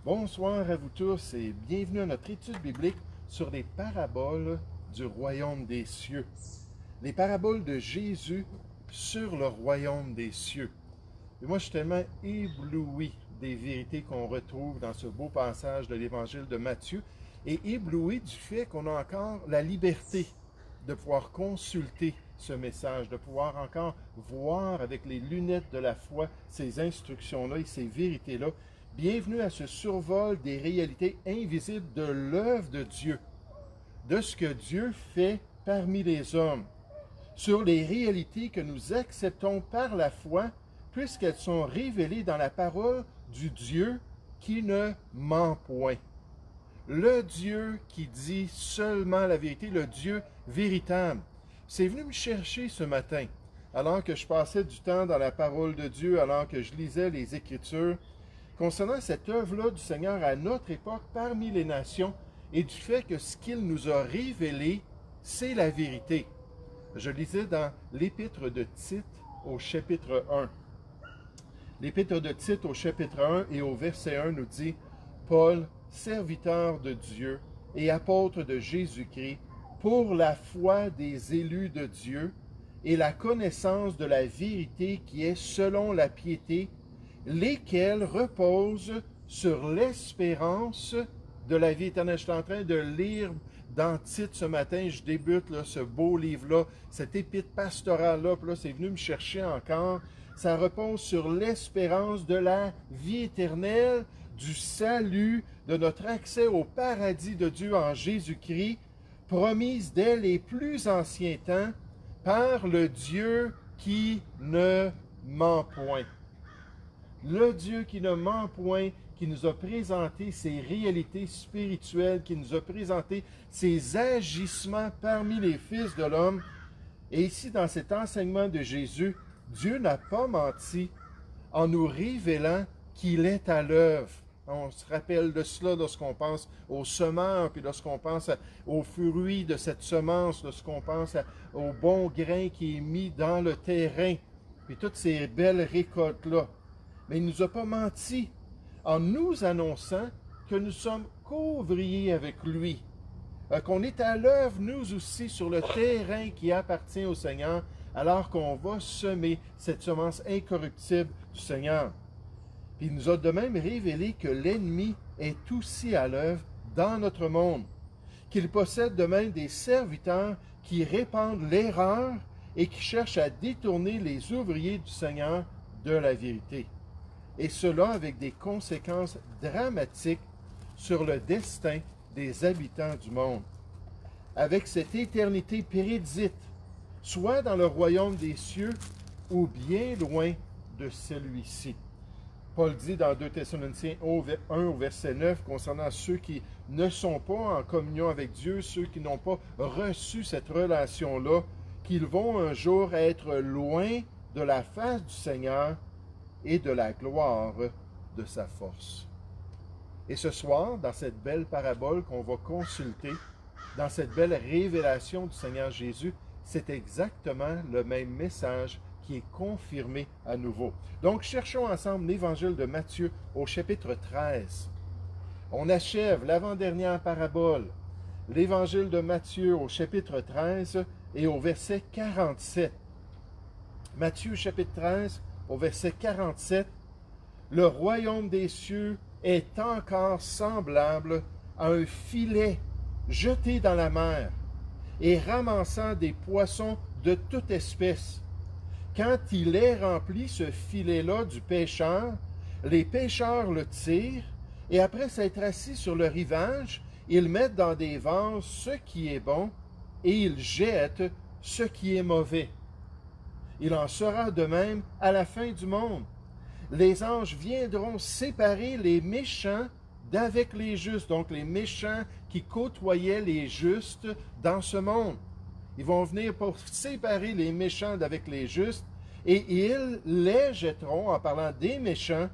Bonsoir à vous tous et bienvenue à notre étude biblique sur les paraboles du royaume des cieux. Les paraboles de Jésus sur le royaume des cieux. Et moi, je suis tellement ébloui des vérités qu'on retrouve dans ce beau passage de l'évangile de Matthieu et ébloui du fait qu'on a encore la liberté de pouvoir consulter ce message, de pouvoir encore voir avec les lunettes de la foi ces instructions-là et ces vérités-là. Bienvenue à ce survol des réalités invisibles de l'œuvre de Dieu, de ce que Dieu fait parmi les hommes, sur les réalités que nous acceptons par la foi, puisqu'elles sont révélées dans la parole du Dieu qui ne ment point. Le Dieu qui dit seulement la vérité, le Dieu véritable. C'est venu me chercher ce matin, alors que je passais du temps dans la parole de Dieu, alors que je lisais les Écritures, concernant cette œuvre-là du Seigneur à notre époque parmi les nations et du fait que ce qu'il nous a révélé, c'est la vérité. Je lisais dans l'Épître de Tite au chapitre 1. L'Épître de Tite au chapitre 1 et au verset 1 nous dit « Paul, serviteur de Dieu et apôtre de Jésus-Christ, pour la foi des élus de Dieu et la connaissance de la vérité qui est selon la piété, lesquels reposent sur l'espérance de la vie éternelle. Je suis en train de lire dans Tite ce matin, je débute là, ce beau livre-là, cette épître pastorale-là, puis là, c'est venu me chercher encore. Ça repose sur l'espérance de la vie éternelle, du salut, de notre accès au paradis de Dieu en Jésus-Christ, promise dès les plus anciens temps par le Dieu qui ne ment point. Le Dieu qui ne ment point, qui nous a présenté ses réalités spirituelles, qui nous a présenté ses agissements parmi les fils de l'homme. Et ici, dans cet enseignement de Jésus, Dieu n'a pas menti en nous révélant qu'il est à l'œuvre. On se rappelle de cela lorsqu'on pense aux semeurs, puis lorsqu'on pense aux fruits de cette semence, lorsqu'on pense au bon grain qui est mis dans le terrain, puis toutes ces belles récoltes-là. Mais il ne nous a pas menti en nous annonçant que nous sommes co-ouvriers avec lui, qu'on est à l'œuvre, nous aussi, sur le terrain qui appartient au Seigneur, alors qu'on va semer cette semence incorruptible du Seigneur. Puis il nous a de même révélé que l'ennemi est aussi à l'œuvre dans notre monde, qu'il possède de même des serviteurs qui répandent l'erreur et qui cherchent à détourner les ouvriers du Seigneur de la vérité. Et cela avec des conséquences dramatiques sur le destin des habitants du monde. Avec cette éternité prédite, soit dans le royaume des cieux ou bien loin de celui-ci. Paul dit dans 2 Thessaloniciens 1 au verset 9, concernant ceux qui ne sont pas en communion avec Dieu, ceux qui n'ont pas reçu cette relation-là, qu'ils vont un jour être loin de la face du Seigneur et de la gloire de sa force. Et ce soir, dans cette belle parabole qu'on va consulter, dans cette belle révélation du Seigneur Jésus, c'est exactement le même message qui est confirmé à nouveau. Donc, cherchons ensemble l'évangile de Matthieu au chapitre 13. On achève l'avant-dernière parabole, l'évangile de Matthieu au chapitre 13 et au verset 47. Matthieu chapitre 13, au verset 47, « Le royaume des cieux est encore semblable à un filet jeté dans la mer et ramassant des poissons de toute espèce. Quand il est rempli, ce filet-là, du pêcheur, les pêcheurs le tirent et après s'être assis sur le rivage, ils mettent dans des vases ce qui est bon et ils jettent ce qui est mauvais. Il en sera de même à la fin du monde. Les anges viendront séparer les méchants d'avec les justes, donc les méchants qui côtoyaient les justes dans ce monde. Ils vont venir pour séparer les méchants d'avec les justes et ils les jetteront, en parlant des méchants,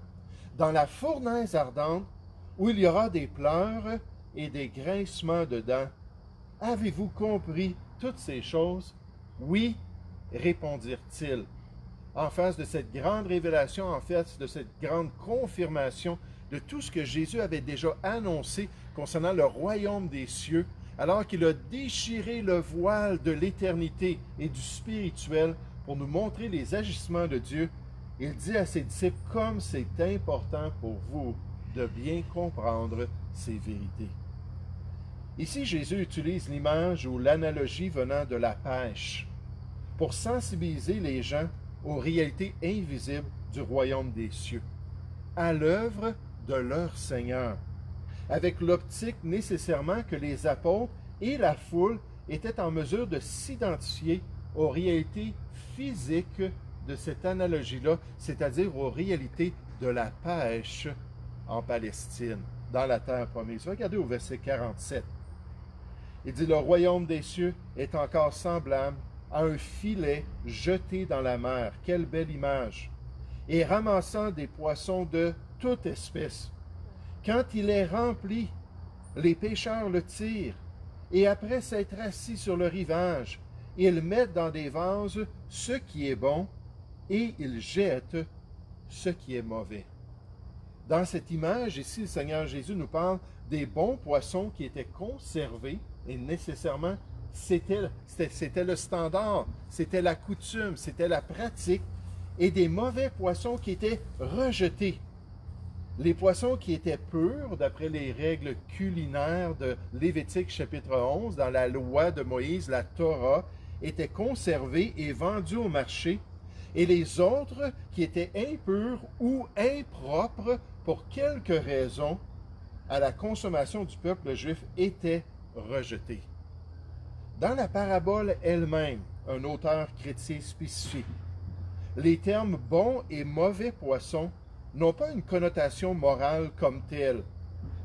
dans la fournaise ardente où il y aura des pleurs et des grincements de dents. Avez-vous compris toutes ces choses? Oui, répondirent-ils. En face de cette grande révélation, en fait, de cette grande confirmation de tout ce que Jésus avait déjà annoncé concernant le royaume des cieux, alors qu'il a déchiré le voile de l'éternité et du spirituel pour nous montrer les agissements de Dieu, il dit à ses disciples comme c'est important pour vous de bien comprendre ces vérités. Ici, Jésus utilise l'image ou l'analogie venant de la pêche pour sensibiliser les gens aux réalités invisibles du royaume des cieux, à l'œuvre de leur Seigneur, avec l'optique nécessairement que les apôtres et la foule étaient en mesure de s'identifier aux réalités physiques de cette analogie-là, c'est-à-dire aux réalités de la pêche en Palestine, dans la terre promise. Regardez au verset 47. Il dit, « Le royaume des cieux est encore semblable à un filet jeté dans la mer. » Quelle belle image! « Et ramassant des poissons de toute espèce. Quand il est rempli, les pêcheurs le tirent, et après s'être assis sur le rivage, ils mettent dans des vases ce qui est bon, et ils jettent ce qui est mauvais. » Dans cette image, ici, le Seigneur Jésus nous parle des bons poissons qui étaient conservés, et nécessairement, c'était le standard, c'était la coutume, c'était la pratique, et des mauvais poissons qui étaient rejetés. Les poissons qui étaient purs, d'après les règles culinaires de Lévitique chapitre 11, dans la loi de Moïse, la Torah, étaient conservés et vendus au marché, et les autres qui étaient impurs ou impropres pour quelque raison à la consommation du peuple juif étaient rejetés. Dans la parabole elle-même, un auteur chrétien spécifie, les termes bons et mauvais poissons n'ont pas une connotation morale comme telle,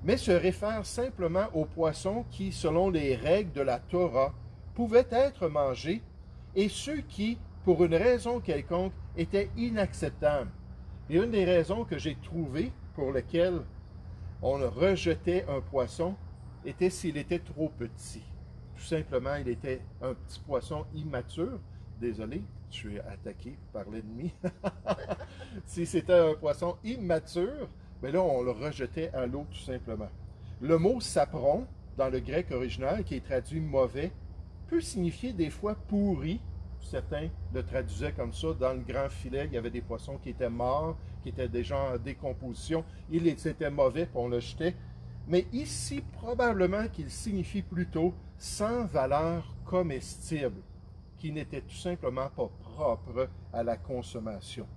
mais se réfèrent simplement aux poissons qui, selon les règles de la Torah, pouvaient être mangés et ceux qui, pour une raison quelconque, étaient inacceptables. Et une des raisons que j'ai trouvées pour lesquelles on rejetait un poisson était s'il était trop petit. Tout simplement, il était un petit poisson immature. Désolé, je suis attaqué par l'ennemi. Si c'était un poisson immature, bien là, on le rejetait à l'eau tout simplement. Le mot sapron, dans le grec original, qui est traduit mauvais, peut signifier des fois pourri. Certains le traduisaient comme ça. Dans le grand filet, il y avait des poissons qui étaient morts, qui étaient déjà en décomposition. Il était mauvais, puis on le jetait. Mais ici, probablement qu'il signifie plutôt sans valeur comestible, qui n'était tout simplement pas propre à la consommation.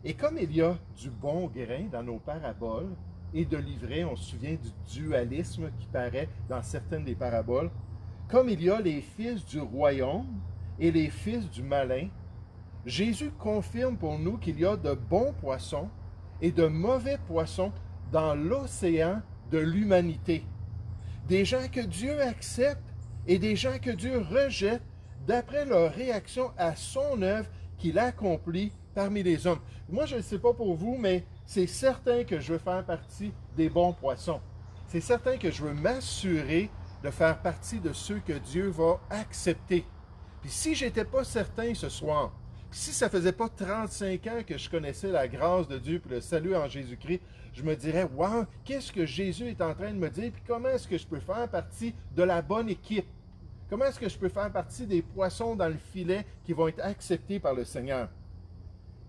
Et comme il y a du bon grain dans nos paraboles et de l'ivraie, on se souvient du dualisme qui paraît dans certaines des paraboles, comme il y a les fils du royaume et les fils du malin, Jésus confirme pour nous qu'il y a de bons poissons et de mauvais poissons dans l'océan de l'humanité. Des gens que Dieu accepte et des gens que Dieu rejette d'après leur réaction à son œuvre qu'il accomplit parmi les hommes. Moi, je ne sais pas pour vous, mais c'est certain que je veux faire partie des bons poissons. C'est certain que je veux m'assurer de faire partie de ceux que Dieu va accepter. Puis si je n'étais pas certain ce soir, si ça ne faisait pas 35 ans que je connaissais la grâce de Dieu et le salut en Jésus-Christ, je me dirais, « Wow, qu'est-ce que Jésus est en train de me dire? Puis comment est-ce que je peux faire partie de la bonne équipe? Comment est-ce que je peux faire partie des poissons dans le filet qui vont être acceptés par le Seigneur? »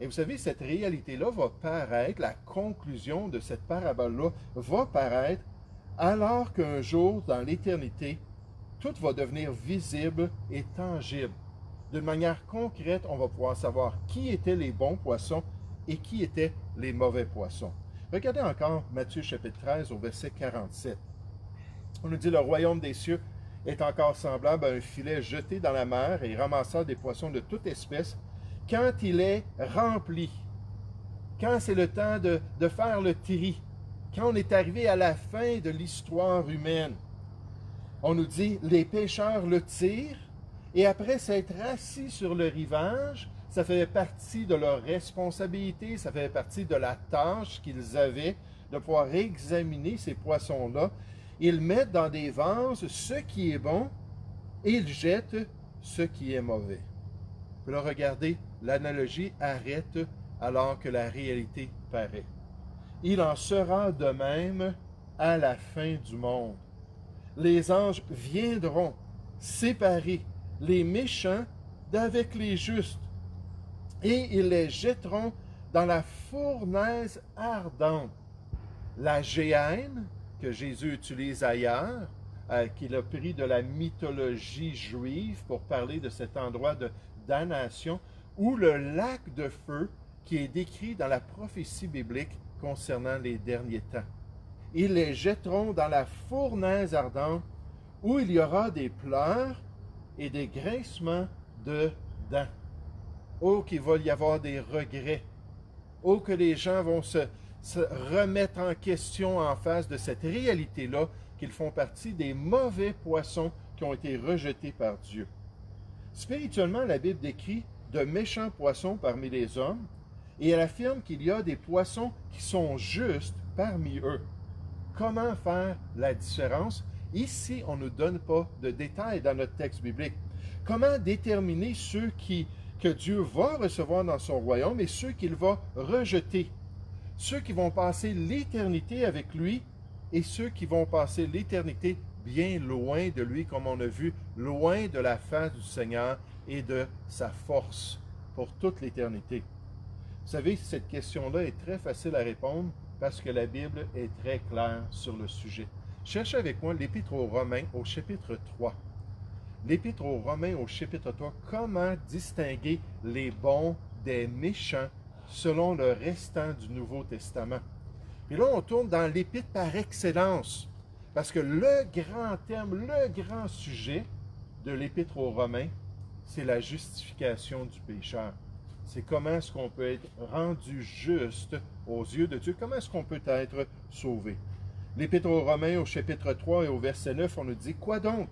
Et vous savez, cette réalité-là va paraître, la conclusion de cette parabole-là va paraître alors qu'un jour, dans l'éternité, tout va devenir visible et tangible. De manière concrète, on va pouvoir savoir qui étaient les bons poissons et qui étaient les mauvais poissons. Regardez encore Matthieu chapitre 13 au verset 47. On nous dit, « Le royaume des cieux est encore semblable à un filet jeté dans la mer et ramassant des poissons de toute espèce quand il est rempli. » Quand c'est le temps de faire le tri, quand on est arrivé à la fin de l'histoire humaine, on nous dit, les pêcheurs le tirent, et après s'être assis sur le rivage, ça faisait partie de leur responsabilité, ça faisait partie de la tâche qu'ils avaient de pouvoir examiner ces poissons-là. Ils mettent dans des vases ce qui est bon, et ils jettent ce qui est mauvais. Puis là, regardez, l'analogie arrête alors que la réalité paraît. il en sera de même à la fin du monde. Les anges viendront séparer les méchants d'avec les justes, et ils les jetteront dans la fournaise ardente. La géhenne, que Jésus utilise ailleurs, qu'il a pris de la mythologie juive pour parler de cet endroit de damnation, ou le lac de feu qui est décrit dans la prophétie biblique concernant les derniers temps. Ils les jetteront dans la fournaise ardente où il y aura des pleurs et des grincements de dents. Oh, qu'il va y avoir des regrets. Oh, que les gens vont se remettre en question en face de cette réalité-là, qu'ils font partie des mauvais poissons qui ont été rejetés par Dieu. Spirituellement, la Bible décrit de méchants poissons parmi les hommes, et elle affirme qu'il y a des poissons qui sont justes parmi eux. Comment faire la différence? Ici, on ne nous donne pas de détails dans notre texte biblique. Comment déterminer ceux que Dieu va recevoir dans son royaume et ceux qu'il va rejeter? Ceux qui vont passer l'éternité avec lui et ceux qui vont passer l'éternité bien loin de lui, comme on a vu, loin de la face du Seigneur et de sa force pour toute l'éternité. Vous savez, cette question-là est très facile à répondre parce que la Bible est très claire sur le sujet. Cherchez avec moi l'Épître aux Romains au chapitre 3. L'Épître aux Romains au chapitre 3, comment distinguer les bons des méchants selon le restant du Nouveau Testament. Et là, on tourne dans l'Épître par excellence, parce que le grand terme, le grand sujet de l'Épître aux Romains, c'est la justification du pécheur. C'est comment est-ce qu'on peut être rendu juste aux yeux de Dieu, comment est-ce qu'on peut être sauvé. L'Épître aux Romains au chapitre 3 et au verset 9, on nous dit « Quoi donc? »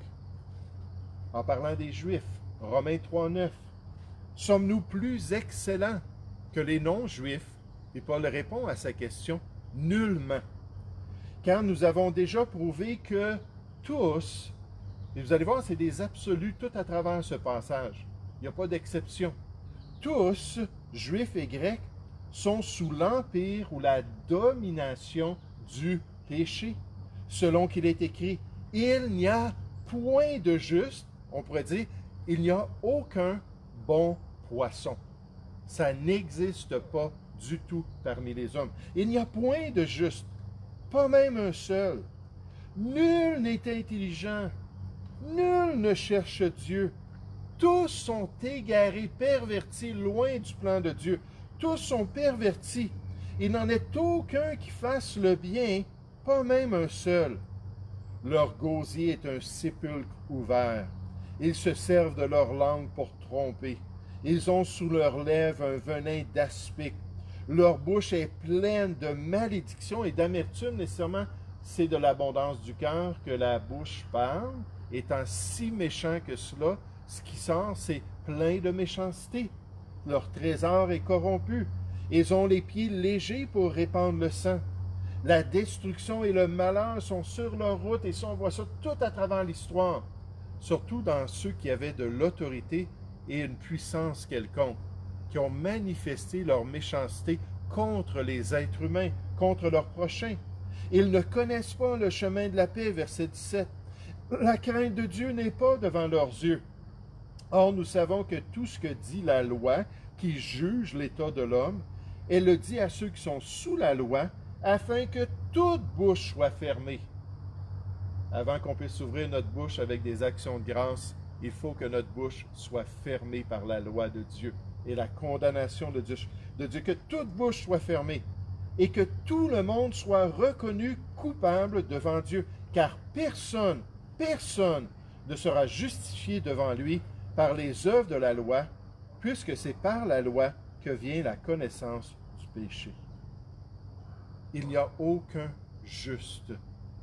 En parlant des Juifs, Romains 3, 9. « Sommes-nous plus excellents que les non-Juifs? » Et Paul répond à sa question « Nullement. Car nous avons déjà prouvé que tous, et vous allez voir, c'est des absolus tout à travers ce passage, il n'y a pas d'exception. Tous, Juifs et Grecs, sont sous l'empire ou la domination du péché, selon qu'il est écrit, « Il n'y a point de juste, on pourrait dire, il n'y a aucun bon poisson. » Ça n'existe pas du tout parmi les hommes. Il n'y a point de juste, pas même un seul. Nul n'est intelligent, nul ne cherche Dieu. Tous sont égarés, pervertis, loin du plan de Dieu. Tous sont pervertis. Il n'en est aucun qui fasse le bien, pas même un seul. Leur gosier est un sépulcre ouvert. Ils se servent de leur langue pour tromper. Ils ont sous leurs lèvres un venin d'aspic. Leur bouche est pleine de malédiction et d'amertume. Nécessairement, c'est de l'abondance du cœur que la bouche parle. Étant si méchant que cela, ce qui sort, c'est plein de méchanceté. Leur trésor est corrompu. Ils ont les pieds légers pour répandre le sang. La destruction et le malheur sont sur leur route, et ça, on voit ça tout à travers l'histoire. Surtout dans ceux qui avaient de l'autorité et une puissance quelconque, qui ont manifesté leur méchanceté contre les êtres humains, contre leurs prochains. Ils ne connaissent pas le chemin de la paix, verset 17. La crainte de Dieu n'est pas devant leurs yeux. Or, nous savons que tout ce que dit la loi, qui juge l'état de l'homme, elle le dit à ceux qui sont sous la loi, afin que toute bouche soit fermée. Avant qu'on puisse ouvrir notre bouche avec des actions de grâce, il faut que notre bouche soit fermée par la loi de Dieu et la condamnation de Dieu, que toute bouche soit fermée et que tout le monde soit reconnu coupable devant Dieu, car personne ne sera justifié devant lui par les œuvres de la loi, puisque c'est par la loi que vient la connaissance du péché. Il n'y a aucun juste,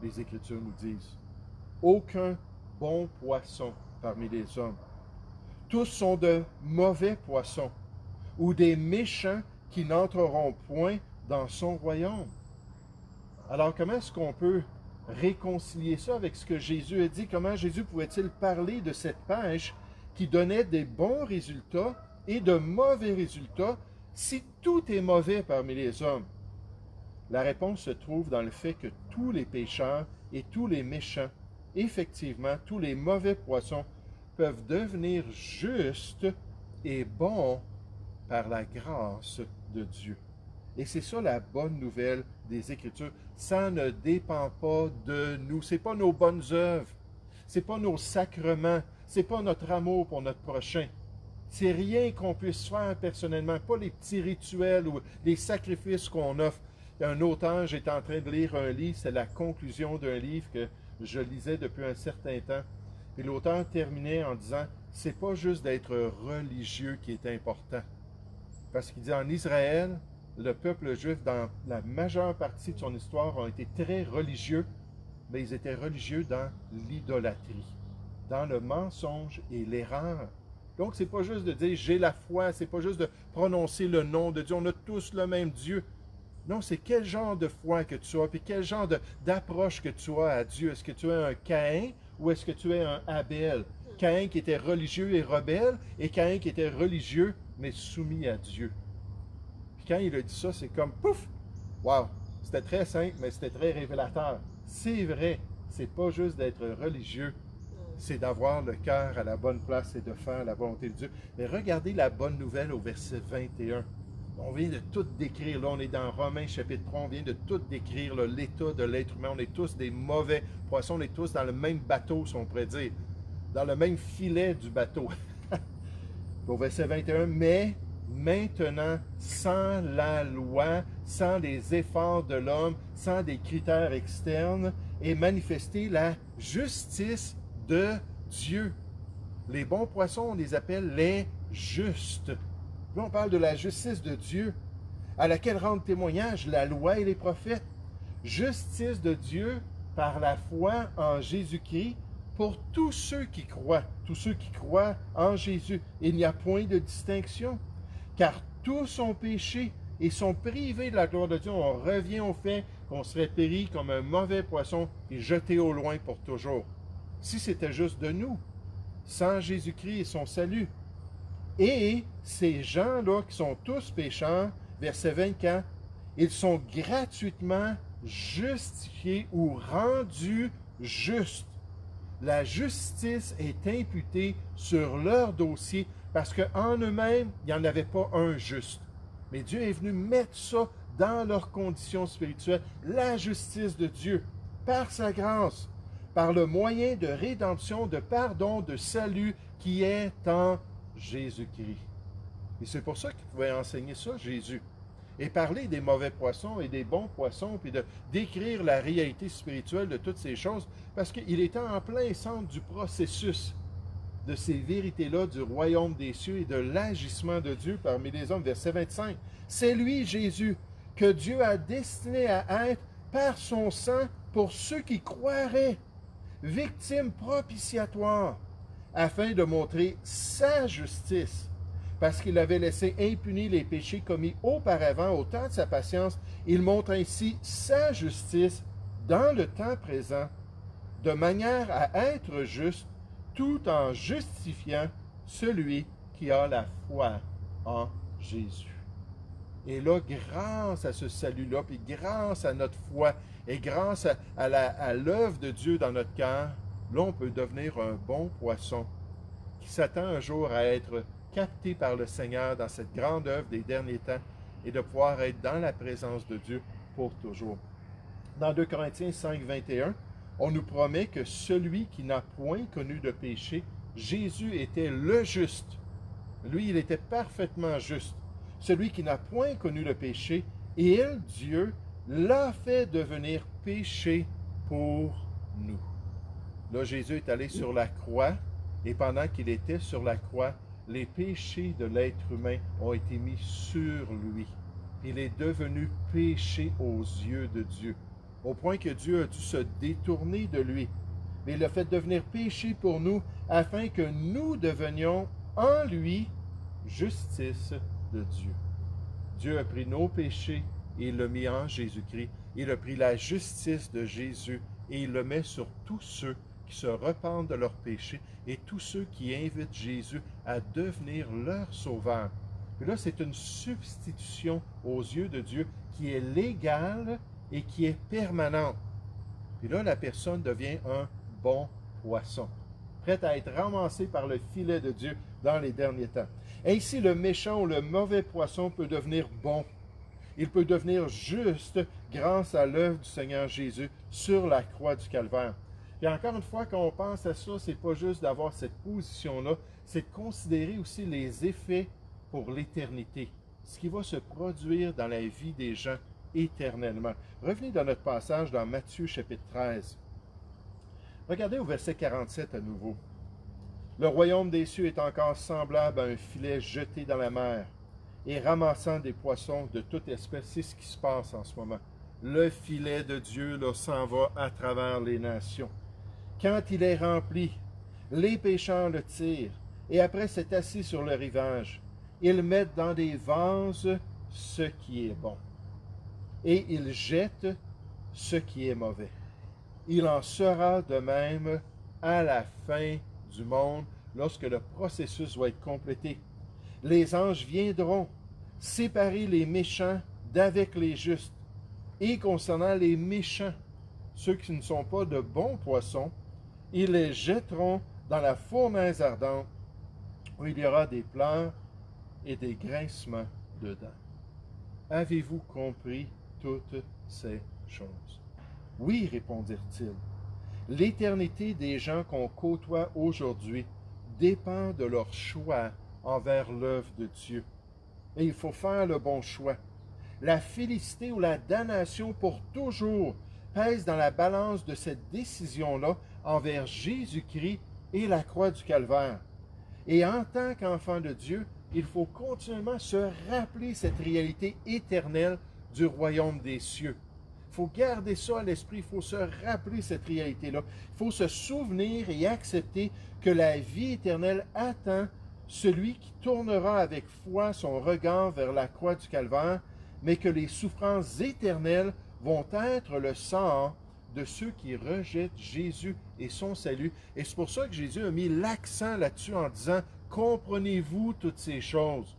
les Écritures nous disent, aucun bon poisson parmi les hommes. Tous sont de mauvais poissons, ou des méchants qui n'entreront point dans son royaume. Alors, comment est-ce qu'on peut réconcilier ça avec ce que Jésus a dit? Comment Jésus pouvait-il parler de cette pêche qui donnait des bons résultats et de mauvais résultats si tout est mauvais parmi les hommes? La réponse se trouve dans le fait que tous les pécheurs et tous les méchants, effectivement, tous les mauvais poissons, peuvent devenir justes et bons par la grâce de Dieu. Et c'est ça la bonne nouvelle des Écritures. Ça ne dépend pas de nous. Ce n'est pas nos bonnes œuvres. Ce n'est pas nos sacrements. Ce n'est pas notre amour pour notre prochain. C'est rien qu'on puisse faire personnellement, pas les petits rituels ou les sacrifices qu'on offre. Un auteur, j'étais en train de lire un livre, c'est la conclusion d'un livre que je lisais depuis un certain temps. Et l'auteur terminait en disant, c'est pas juste d'être religieux qui est important. Parce qu'il dit, en Israël, le peuple juif, dans la majeure partie de son histoire, ont été très religieux, mais ils étaient religieux dans l'idolâtrie, dans le mensonge et l'erreur. Donc, c'est pas juste de dire j'ai la foi, c'est pas juste de prononcer le nom de Dieu, on a tous le même Dieu. Non, c'est quel genre de foi que tu as, puis quel genre d'approche que tu as à Dieu. Est-ce que tu es un Caïn ou est-ce que tu es un Abel? Caïn qui était religieux et rebelle, et Caïn qui était religieux mais soumis à Dieu. Puis quand il a dit ça, c'est comme pouf! Wow! C'était très simple, mais c'était très révélateur. C'est vrai, c'est pas juste d'être religieux, c'est d'avoir le cœur à la bonne place et de faire la volonté de Dieu. Mais regardez la bonne nouvelle au verset 21. On vient de tout décrire, là on est dans Romains chapitre 3, on vient de tout décrire l'état de l'être humain. On est tous des mauvais poissons, on est tous dans le même bateau, si on pourrait dire, dans le même filet du bateau. Au verset 21, mais maintenant, sans la loi, sans les efforts de l'homme, sans des critères externes, est manifestée la justice de Dieu. Les bons poissons, on les appelle les justes. Là, on parle de la justice de Dieu, à laquelle rendent témoignage la loi et les prophètes. Justice de Dieu par la foi en Jésus-Christ pour tous ceux qui croient en Jésus. Il n'y a point de distinction, car tous ont péché et sont privés de la gloire de Dieu. On revient au fait qu'on serait péri comme un mauvais poisson et jeté au loin pour toujours. Si c'était juste de nous, sans Jésus-Christ et son salut. Et ces gens-là qui sont tous pécheurs, verset 24, ils sont gratuitement justifiés ou rendus justes. La justice est imputée sur leur dossier parce qu'en eux-mêmes, il n'y en avait pas un juste. Mais Dieu est venu mettre ça dans leurs conditions spirituelles, la justice de Dieu, par sa grâce, par le moyen de rédemption, de pardon, de salut qui est en Jésus-Christ. Et c'est pour ça qu'il pouvait enseigner ça, Jésus. Et parler des mauvais poissons et des bons poissons, puis de décrire la réalité spirituelle de toutes ces choses, parce qu'il était en plein centre du processus de ces vérités-là du royaume des cieux et de l'agissement de Dieu parmi les hommes. Verset 25. C'est lui, Jésus, que Dieu a destiné à être par son sang pour ceux qui croiraient, victime propitiatoire, afin de montrer sa justice, parce qu'il avait laissé impunis les péchés commis auparavant au temps de sa patience. Il montre ainsi sa justice dans le temps présent, de manière à être juste, tout en justifiant celui qui a la foi en Jésus. Et là, grâce à ce salut-là, puis grâce à notre foi, et grâce à l'œuvre de Dieu dans notre cœur, là, on peut devenir un bon poisson qui s'attend un jour à être capté par le Seigneur dans cette grande œuvre des derniers temps et de pouvoir être dans la présence de Dieu pour toujours. Dans 2 Corinthiens 5, 21, on nous promet que celui qui n'a point connu de péché, Jésus était le juste. Lui, il était parfaitement juste. Celui qui n'a point connu le péché, il, Dieu, l'a fait devenir péché pour nous. Là, Jésus est allé sur la croix, et pendant qu'il était sur la croix, les péchés de l'être humain ont été mis sur lui. Il est devenu péché aux yeux de Dieu, au point que Dieu a dû se détourner de lui. Mais il l'a fait devenir péché pour nous, afin que nous devenions en lui justice de Dieu. Dieu a pris nos péchés et il l'a mis en Jésus-Christ. Il a pris la justice de Jésus et il le met sur tous ceux qui se repentent de leurs péchés et tous ceux qui invitent Jésus à devenir leur sauveur. Puis là, c'est une substitution aux yeux de Dieu qui est légale et qui est permanente. Puis là, la personne devient un bon poisson, prête à être ramassée par le filet de Dieu dans les derniers temps. Ainsi, le méchant ou le mauvais poisson peut devenir bon. Il peut devenir juste grâce à l'œuvre du Seigneur Jésus sur la croix du Calvaire. Et encore une fois, quand on pense à ça, c'est pas juste d'avoir cette position-là, c'est de considérer aussi les effets pour l'éternité, ce qui va se produire dans la vie des gens éternellement. Revenez dans notre passage dans Matthieu chapitre 13. Regardez au verset 47 à nouveau. Le royaume des cieux est encore semblable à un filet jeté dans la mer et ramassant des poissons de toute espèce. C'est ce qui se passe en ce moment. Le filet de Dieu là, s'en va à travers les nations. Quand il est rempli, les pêcheurs le tirent et après s'être assis sur le rivage, ils mettent dans des vases ce qui est bon et ils jettent ce qui est mauvais. Il en sera de même à la fin du monde, lorsque le processus va être complété. Les anges viendront séparer les méchants d'avec les justes. Et concernant les méchants, ceux qui ne sont pas de bons poissons, ils les jetteront dans la fournaise ardente, où il y aura des pleurs et des grincements dedans. Avez-vous compris toutes ces choses? Oui, répondirent-ils. L'éternité des gens qu'on côtoie aujourd'hui dépend de leur choix envers l'œuvre de Dieu. Et il faut faire le bon choix. La félicité ou la damnation pour toujours pèse dans la balance de cette décision-là envers Jésus-Christ et la croix du Calvaire. Et en tant qu'enfant de Dieu, il faut continuellement se rappeler cette réalité éternelle du royaume des cieux. Il faut garder ça à l'esprit, il faut se rappeler cette réalité-là. Il faut se souvenir et accepter que la vie éternelle attend celui qui tournera avec foi son regard vers la croix du Calvaire, mais que les souffrances éternelles vont être le sort de ceux qui rejettent Jésus et son salut. Et c'est pour ça que Jésus a mis l'accent là-dessus en disant « Comprenez-vous toutes ces choses?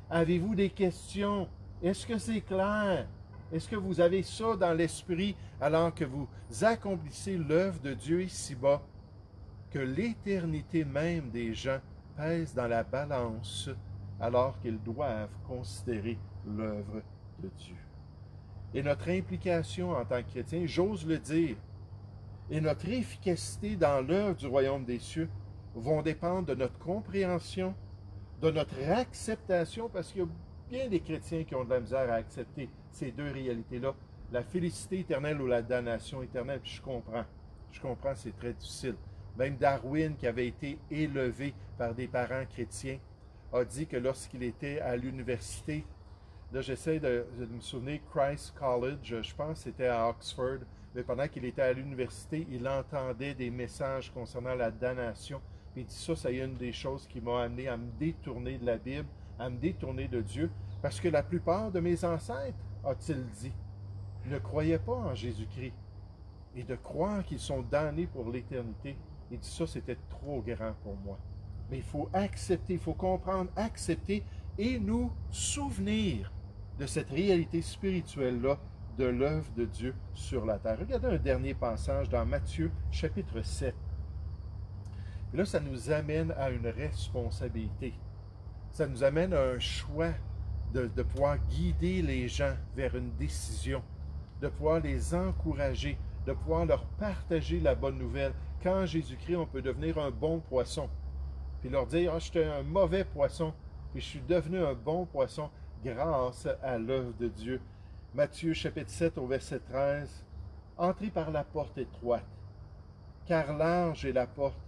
Avez-vous des questions? Est-ce que c'est clair? Est-ce que vous avez ça dans l'esprit alors que vous accomplissez l'œuvre de Dieu ici-bas? Que l'éternité même des gens pèse dans la balance alors qu'ils doivent considérer l'œuvre de Dieu. Et notre implication en tant que chrétien, j'ose le dire, et notre efficacité dans l'œuvre du royaume des cieux vont dépendre de notre compréhension, de notre acceptation, parce qu'il y a bien des chrétiens qui ont de la misère à accepter ces deux réalités-là, la félicité éternelle ou la damnation éternelle. Puis je comprends, c'est très difficile. Même Darwin, qui avait été élevé par des parents chrétiens, a dit que lorsqu'il était à l'université, là j'essaie de me souvenir, Christ College, je pense que c'était à Oxford, mais pendant qu'il était à l'université, il entendait des messages concernant la damnation. Puis il dit ça est une des choses qui m'a amené à me détourner de la Bible, à me détourner de Dieu, parce que la plupart de mes ancêtres, a-t-il dit, ne croyaient pas en Jésus-Christ. Et de croire qu'ils sont damnés pour l'éternité, il dit ça, c'était trop grand pour moi. Mais il faut accepter, il faut comprendre, accepter et nous souvenir de cette réalité spirituelle-là de l'œuvre de Dieu sur la terre. Regardez un dernier passage dans Matthieu, chapitre 7. Et là, ça nous amène à une responsabilité. Ça nous amène à un choix de pouvoir guider les gens vers une décision, de pouvoir les encourager, de pouvoir leur partager la bonne nouvelle. Quand Jésus-Christ, on peut devenir un bon poisson, puis leur dire, ah, j'étais un mauvais poisson, puis je suis devenu un bon poisson grâce à l'œuvre de Dieu. Matthieu chapitre 7 au verset 13, entrez par la porte étroite, car large est la porte,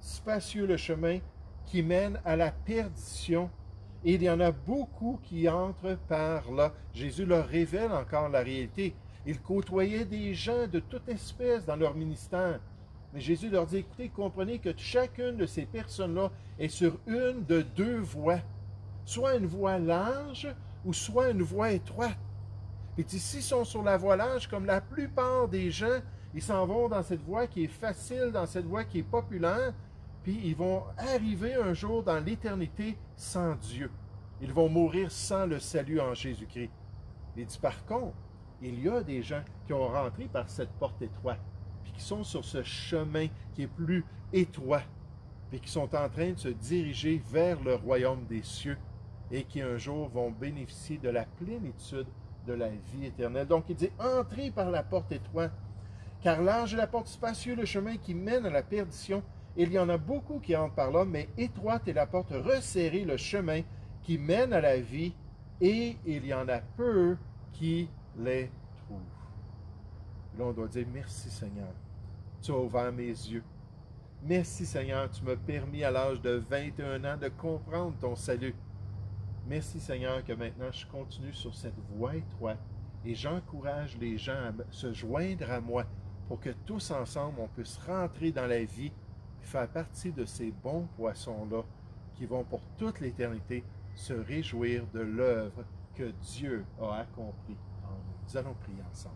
spacieux le chemin qui mène à la perdition, et il y en a beaucoup qui entrent par là. Jésus leur révèle encore la réalité. Il côtoyait des gens de toute espèce dans leur ministère. Mais Jésus leur dit, écoutez, comprenez que chacune de ces personnes-là est sur une de deux voies. Soit une voie large ou soit une voie étroite. Et s'ils sont sur la voie large, comme la plupart des gens, ils s'en vont dans cette voie qui est facile, dans cette voie qui est populaire, puis ils vont arriver un jour dans l'éternité sans Dieu. Ils vont mourir sans le salut en Jésus-Christ. Il dit par contre, il y a des gens qui ont rentré par cette porte étroite, puis qui sont sur ce chemin qui est plus étroit, puis qui sont en train de se diriger vers le royaume des cieux et qui un jour vont bénéficier de la plénitude de la vie éternelle. Donc il dit, entrez par la porte étroite, car large est la porte, spacieux le chemin qui mène à la perdition. Il y en a beaucoup qui entrent par là, mais étroite est la porte, resserrée le chemin qui mène à la vie, et il y en a peu qui les trouvent. Là, on doit dire, merci Seigneur, tu as ouvert mes yeux. Merci Seigneur, tu m'as permis à l'âge de 21 ans de comprendre ton salut. Merci Seigneur que maintenant je continue sur cette voie étroite et j'encourage les gens à se joindre à moi pour que tous ensemble on puisse rentrer dans la vie et faire partie de ces bons poissons-là qui vont pour toute l'éternité se réjouir de l'œuvre que Dieu a accomplie en nous. Nous allons prier ensemble.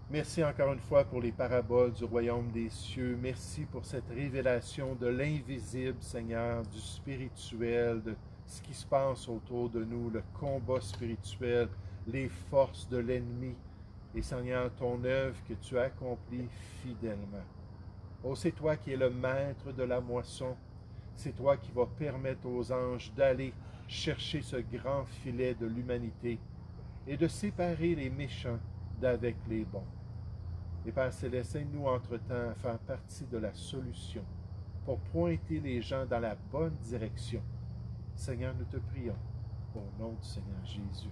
Merci encore une fois pour les paraboles du royaume des cieux. Merci pour cette révélation de l'invisible, Seigneur, du spirituel, de ce qui se passe autour de nous, le combat spirituel, les forces de l'ennemi. Et Seigneur, ton œuvre que tu as accomplie fidèlement. Oh, c'est toi qui es le maître de la moisson. C'est toi qui vas permettre aux anges d'aller chercher ce grand filet de l'humanité et de séparer les méchants d'avec les bons. Et Père Céleste, aide-nous entre-temps à faire partie de la solution pour pointer les gens dans la bonne direction. Seigneur, nous te prions au nom du Seigneur Jésus.